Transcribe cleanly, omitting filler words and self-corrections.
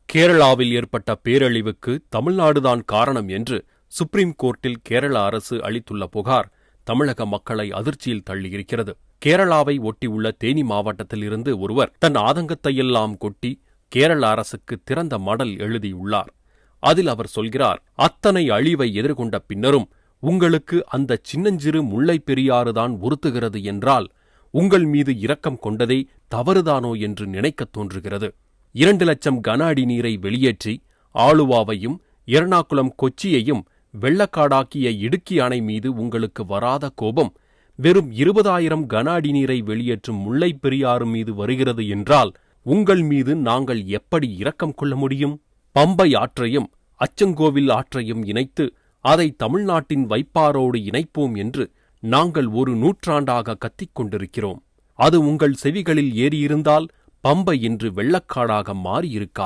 கேரளாவில் ஏற்பட்ட பேரழிவுக்கு தமிழ்நாடுதான் காரணம் என்று சுப்ரீம் கோர்ட்டில் கேரள அரசு அளித்துள்ள புகார் தமிழக மக்களை அதிர்ச்சியில் தள்ளியிருக்கிறது. கேரளாவை ஒட்டியுள்ள தேனி மாவட்டத்தில் இருந்து ஒருவர் தன் ஆதங்கத்தையெல்லாம் கொட்டி கேரள அரசுக்கு திறந்த மடல் எழுதியுள்ளார். அதில் அவர் சொல்கிறார், அத்தனை அழிவை எதிர்கொண்ட பின்னரும் உங்களுக்கு அந்த சின்னஞ்சிறு முல்லை பெரியாறுதான் உறுத்துகிறது என்றால் உங்கள் மீது இரக்கம் கொண்டதே தவறுதானோ என்று நினைக்கத் தோன்றுகிறது. 2 லட்சம் கன அடி நீரை வெளியேற்றி ஆலுவாவையும் எர்ணாகுளம் கொச்சியையும் வெள்ளக்காடாக்கிய இடுக்கி அணை மீது உங்களுக்கு வராத கோபம் வெறும் 20,000 கன அடி நீரை வெளியேற்றும் முல்லை பெரியாறு மீது வருகிறது என்றால் உங்கள் மீது நாங்கள் எப்படி இரக்கம் கொள்ள முடியும்? பம்பை ஆற்றையும் அச்சங்கோவில் ஆற்றையும் இணைத்து அதை தமிழ்நாட்டின் வைப்பாரோடு இணைப்போம் என்று நாங்கள் 1 நூற்றாண்டாக கத்திக் கொண்டிருக்கிறோம். அது உங்கள் செவிகளில் ஏறியிருந்தால் பம்பை இன்று வெள்ளக்காடாக மாறியிருக்காது.